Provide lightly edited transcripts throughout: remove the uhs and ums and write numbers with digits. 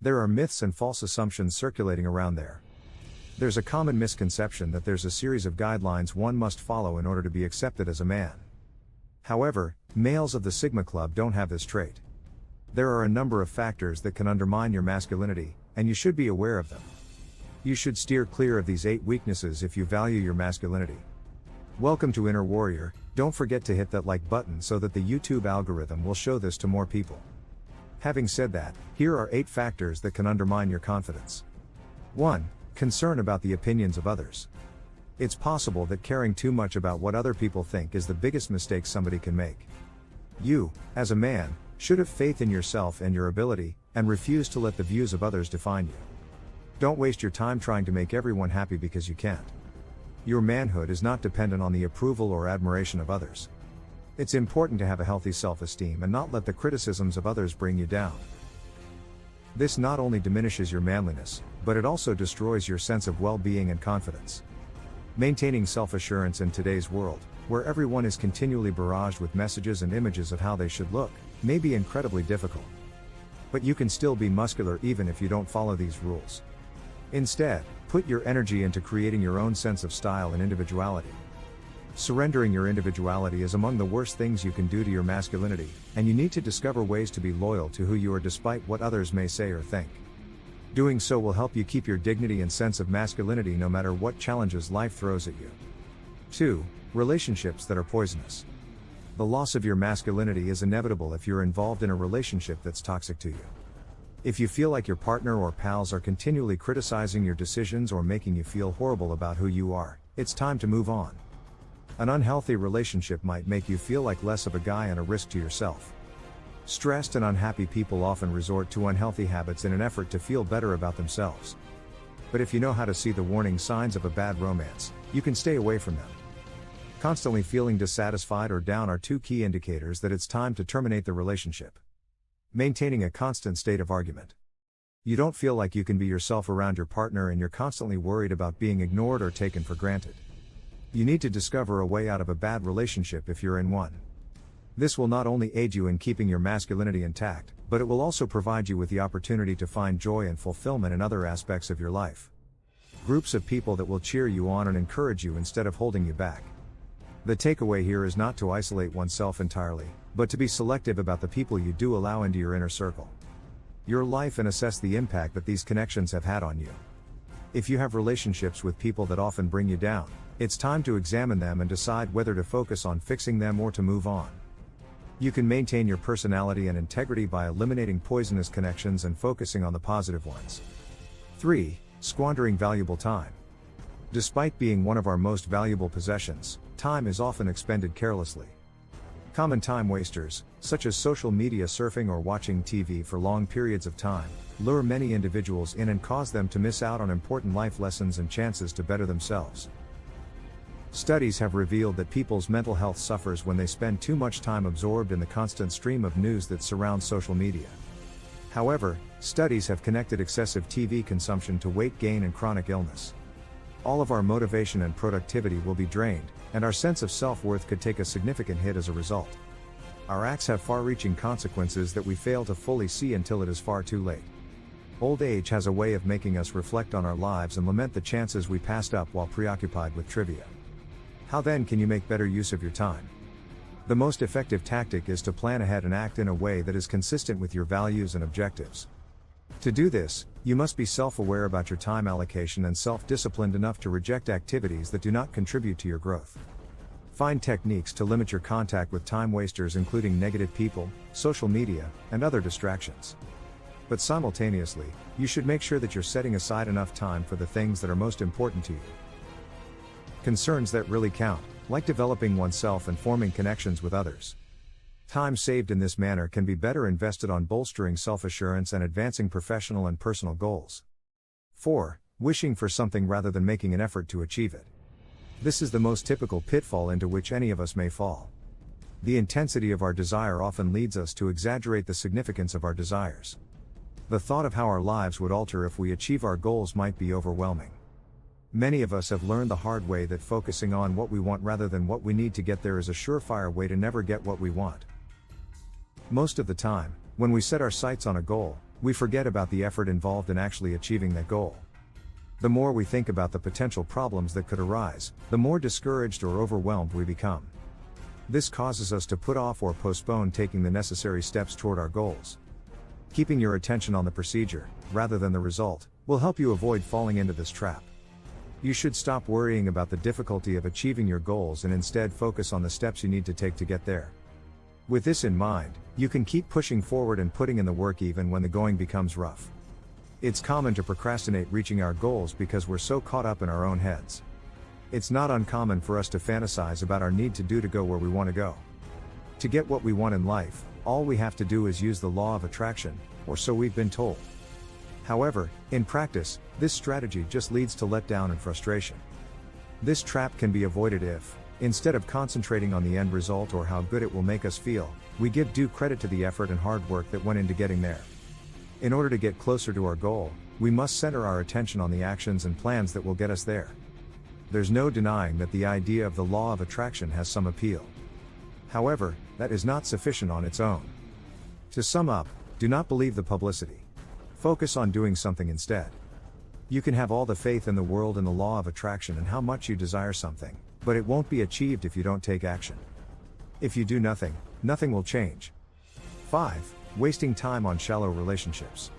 There are myths and false assumptions circulating around there. There's a common misconception that there's a series of guidelines one must follow in order to be accepted as a man. However, males of the Sigma Club don't have this trait. There are a number of factors that can undermine your masculinity, and you should be aware of them. You should steer clear of these 8 weaknesses if you value your masculinity. Welcome to Inner Warrior. Don't forget to hit that like button so that the YouTube algorithm will show this to more people. Having said that, here are 8 factors that can undermine your confidence. 1. Concern about the opinions of others. It's possible that caring too much about what other people think is the biggest mistake somebody can make. You, as a man, should have faith in yourself and your ability, and refuse to let the views of others define you. Don't waste your time trying to make everyone happy because you can't. Your manhood is not dependent on the approval or admiration of others. It's important to have a healthy self-esteem and not let the criticisms of others bring you down. This not only diminishes your manliness, but it also destroys your sense of well-being and confidence. Maintaining self-assurance in today's world, where everyone is continually barraged with messages and images of how they should look, may be incredibly difficult. But you can still be muscular even if you don't follow these rules. Instead, put your energy into creating your own sense of style and individuality. Surrendering your individuality is among the worst things you can do to your masculinity, and you need to discover ways to be loyal to who you are despite what others may say or think. Doing so will help you keep your dignity and sense of masculinity no matter what challenges life throws at you. 2. Relationships that are poisonous. The loss of your masculinity is inevitable if you're involved in a relationship that's toxic to you. If you feel like your partner or pals are continually criticizing your decisions or making you feel horrible about who you are, it's time to move on. An unhealthy relationship might make you feel like less of a guy and a risk to yourself. Stressed and unhappy people often resort to unhealthy habits in an effort to feel better about themselves. But if you know how to see the warning signs of a bad romance, you can stay away from them. Constantly feeling dissatisfied or down are 2 key indicators that it's time to terminate the relationship. Maintaining a constant state of argument. You don't feel like you can be yourself around your partner and you're constantly worried about being ignored or taken for granted. You need to discover a way out of a bad relationship if you're in one. This will not only aid you in keeping your masculinity intact, but it will also provide you with the opportunity to find joy and fulfillment in other aspects of your life. Groups of people that will cheer you on and encourage you instead of holding you back. The takeaway here is not to isolate oneself entirely, but to be selective about the people you do allow into your inner circle. Your life and assess the impact that these connections have had on you. If you have relationships with people that often bring you down, it's time to examine them and decide whether to focus on fixing them or to move on. You can maintain your personality and integrity by eliminating poisonous connections and focusing on the positive ones. 3. Squandering valuable time. Despite being one of our most valuable possessions, time is often expended carelessly. Common time wasters, such as social media surfing or watching TV for long periods of time, lure many individuals in and cause them to miss out on important life lessons and chances to better themselves. Studies have revealed that people's mental health suffers when they spend too much time absorbed in the constant stream of news that surrounds social media. However, studies have connected excessive TV consumption to weight gain and chronic illness. All of our motivation and productivity will be drained, and our sense of self-worth could take a significant hit as a result. Our acts have far-reaching consequences that we fail to fully see until it is far too late. Old age has a way of making us reflect on our lives and lament the chances we passed up while preoccupied with trivia. How then can you make better use of your time? The most effective tactic is to plan ahead and act in a way that is consistent with your values and objectives. To do this, you must be self-aware about your time allocation and self-disciplined enough to reject activities that do not contribute to your growth. Find techniques to limit your contact with time wasters, including negative people, social media, and other distractions. But simultaneously, you should make sure that you're setting aside enough time for the things that are most important to you. Concerns that really count, like developing oneself and forming connections with others. Time saved in this manner can be better invested on bolstering self-assurance and advancing professional and personal goals. 4. Wishing for something rather than making an effort to achieve it. This is the most typical pitfall into which any of us may fall. The intensity of our desire often leads us to exaggerate the significance of our desires. The thought of how our lives would alter if we achieve our goals might be overwhelming. Many of us have learned the hard way that focusing on what we want rather than what we need to get there is a surefire way to never get what we want. Most of the time, when we set our sights on a goal, we forget about the effort involved in actually achieving that goal. The more we think about the potential problems that could arise, the more discouraged or overwhelmed we become. This causes us to put off or postpone taking the necessary steps toward our goals. Keeping your attention on the procedure, rather than the result, will help you avoid falling into this trap. You should stop worrying about the difficulty of achieving your goals and instead focus on the steps you need to take to get there. With this in mind, you can keep pushing forward and putting in the work even when the going becomes rough. It's common to procrastinate reaching our goals because we're so caught up in our own heads. It's not uncommon for us to fantasize about our need to go where we want to go. To get what we want in life, all we have to do is use the law of attraction, or so we've been told. However, in practice, this strategy just leads to letdown and frustration. This trap can be avoided if, instead of concentrating on the end result or how good it will make us feel, we give due credit to the effort and hard work that went into getting there. In order to get closer to our goal, we must center our attention on the actions and plans that will get us there. There's no denying that the idea of the law of attraction has some appeal. However, that is not sufficient on its own. To sum up, do not believe the publicity. Focus on doing something instead. You can have all the faith in the world in the law of attraction and how much you desire something, but it won't be achieved if you don't take action. If you do nothing, nothing will change. 5. Wasting time on shallow relationships.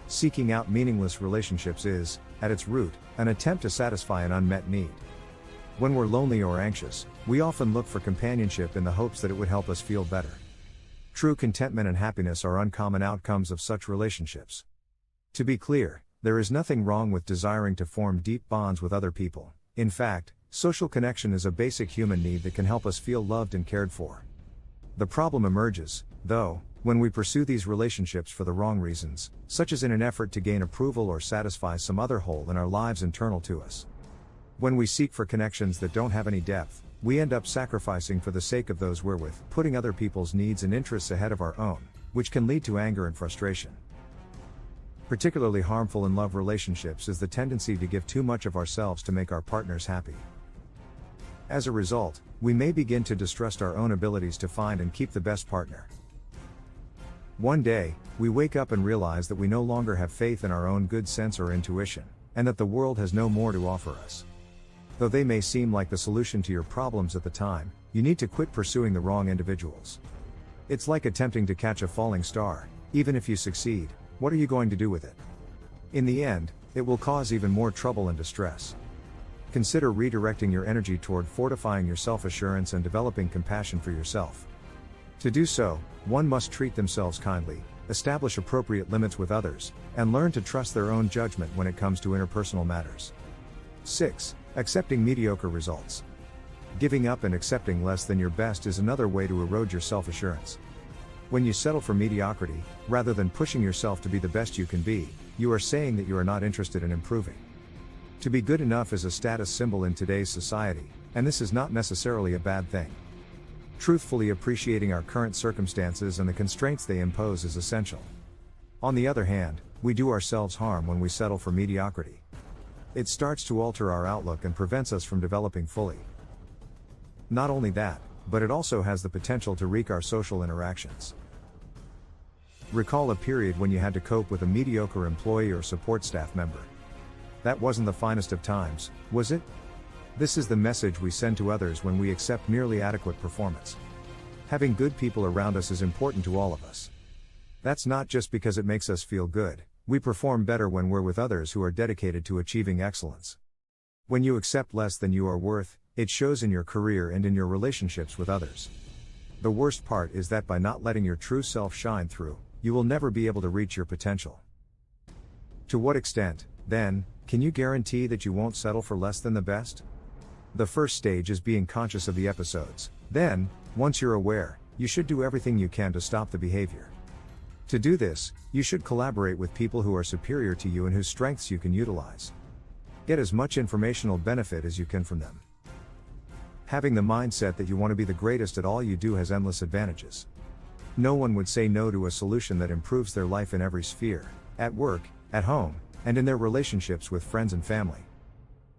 Seeking out meaningless relationships is, at its root, an attempt to satisfy an unmet need. When we're lonely or anxious, we often look for companionship in the hopes that it would help us feel better. True contentment and happiness are uncommon outcomes of such relationships. To be clear, there is nothing wrong with desiring to form deep bonds with other people. In fact, social connection is a basic human need that can help us feel loved and cared for. The problem emerges, though, when we pursue these relationships for the wrong reasons, such as in an effort to gain approval or satisfy some other hole in our lives internal to us. When we seek for connections that don't have any depth, we end up sacrificing for the sake of those we're with, putting other people's needs and interests ahead of our own, which can lead to anger and frustration. Particularly harmful in love relationships is the tendency to give too much of ourselves to make our partners happy. As a result, we may begin to distrust our own abilities to find and keep the best partner. One day, we wake up and realize that we no longer have faith in our own good sense or intuition, and that the world has no more to offer us. Though they may seem like the solution to your problems at the time, you need to quit pursuing the wrong individuals. It's like attempting to catch a falling star. Even if you succeed, what are you going to do with it? In the end, it will cause even more trouble and distress. Consider redirecting your energy toward fortifying your self-assurance and developing compassion for yourself. To do so, one must treat themselves kindly, establish appropriate limits with others, and learn to trust their own judgment when it comes to interpersonal matters. 6. Accepting mediocre results. Giving up and accepting less than your best is another way to erode your self-assurance. When you settle for mediocrity, rather than pushing yourself to be the best you can be, you are saying that you are not interested in improving. To be good enough is a status symbol in today's society, and this is not necessarily a bad thing. Truthfully appreciating our current circumstances and the constraints they impose is essential. On the other hand, we do ourselves harm when we settle for mediocrity. It starts to alter our outlook and prevents us from developing fully. Not only that, but it also has the potential to wreak our social interactions. Recall a period when you had to cope with a mediocre employee or support staff member. That wasn't the finest of times, was it? This is the message we send to others when we accept merely adequate performance. Having good people around us is important to all of us. That's not just because it makes us feel good. We perform better when we're with others who are dedicated to achieving excellence. When you accept less than you are worth, it shows in your career and in your relationships with others. The worst part is that by not letting your true self shine through, you will never be able to reach your potential. To what extent, then, can you guarantee that you won't settle for less than the best? The first stage is being conscious of the episodes. Then, once you're aware, you should do everything you can to stop the behavior. To do this, you should collaborate with people who are superior to you and whose strengths you can utilize. Get as much informational benefit as you can from them. Having the mindset that you want to be the greatest at all you do has endless advantages. No one would say no to a solution that improves their life in every sphere, at work, at home, and in their relationships with friends and family.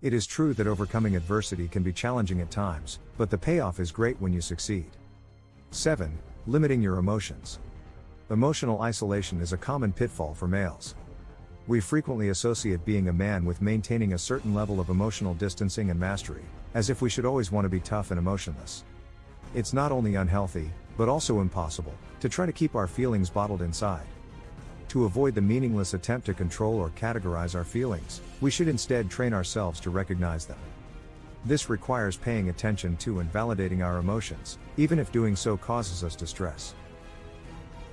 It is true that overcoming adversity can be challenging at times, but the payoff is great when you succeed. 7. Limiting your emotions. Emotional isolation is a common pitfall for males. We frequently associate being a man with maintaining a certain level of emotional distancing and mastery, as if we should always want to be tough and emotionless. It's not only unhealthy, but also impossible, to try to keep our feelings bottled inside. To avoid the meaningless attempt to control or categorize our feelings, we should instead train ourselves to recognize them. This requires paying attention to and validating our emotions, even if doing so causes us distress.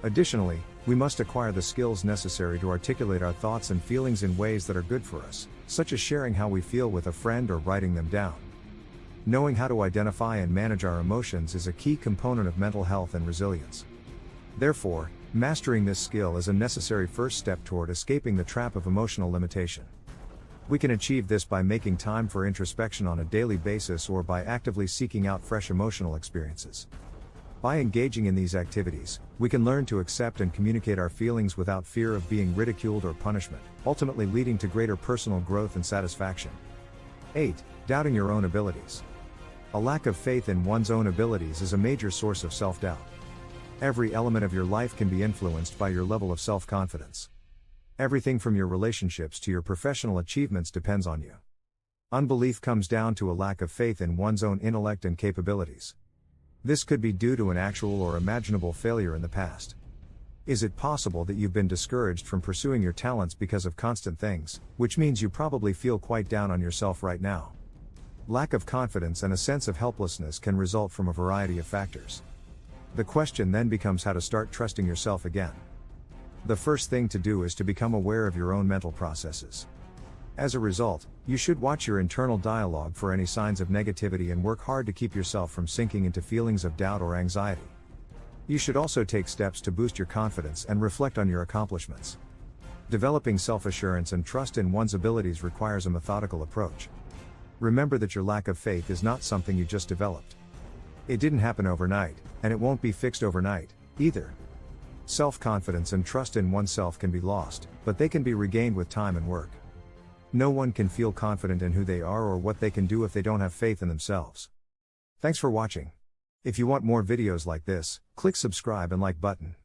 Additionally, we must acquire the skills necessary to articulate our thoughts and feelings in ways that are good for us, such as sharing how we feel with a friend or writing them down. Knowing how to identify and manage our emotions is a key component of mental health and resilience. Therefore, mastering this skill is a necessary first step toward escaping the trap of emotional limitation. We can achieve this by making time for introspection on a daily basis or by actively seeking out fresh emotional experiences. By engaging in these activities, we can learn to accept and communicate our feelings without fear of being ridiculed or punishment, ultimately leading to greater personal growth and satisfaction. 8. Doubting your own abilities. A lack of faith in one's own abilities is a major source of self-doubt. Every element of your life can be influenced by your level of self-confidence. Everything from your relationships to your professional achievements depends on you. Unbelief comes down to a lack of faith in one's own intellect and capabilities. This could be due to an actual or imaginable failure in the past. Is it possible that you've been discouraged from pursuing your talents because of constant things, which means you probably feel quite down on yourself right now? Lack of confidence and a sense of helplessness can result from a variety of factors. The question then becomes how to start trusting yourself again. The first thing to do is to become aware of your own mental processes. As a result, you should watch your internal dialogue for any signs of negativity and work hard to keep yourself from sinking into feelings of doubt or anxiety. You should also take steps to boost your confidence and reflect on your accomplishments. Developing self-assurance and trust in one's abilities requires a methodical approach. Remember that your lack of faith is not something you just developed. It didn't happen overnight, and it won't be fixed overnight, either. Self-confidence and trust in oneself can be lost, but they can be regained with time and work. No one can feel confident in who they are or what they can do if they don't have faith in themselves. Thanks for watching. If you want more videos like this, click subscribe and like button.